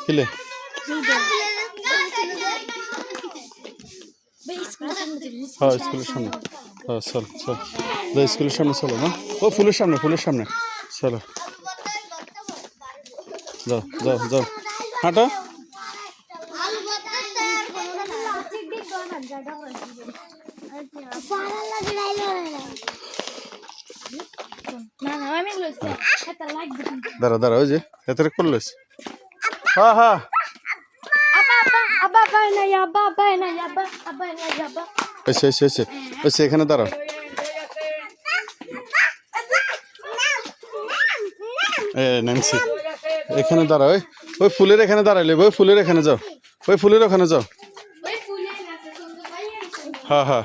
কিলে হ্যাঁ স্কুলের সামনে হ্যাঁ চল চল স্কুলের সামনে চলো না ও ফুলের সামনে চলো যাও যাও যাও হাঁটো দাঁড়া দাঁড়া ওই যে এত করলিস হ্যাঁ হ্যাঁ এসে এখানে দাঁড়াও নামছি এখানে দাঁড়াও ওই ফুলের এখানে দাঁড়াইলে ওই ফুলের এখানে যাও ওই ফুলের ওখানে যাও হ্যাঁ হ্যাঁ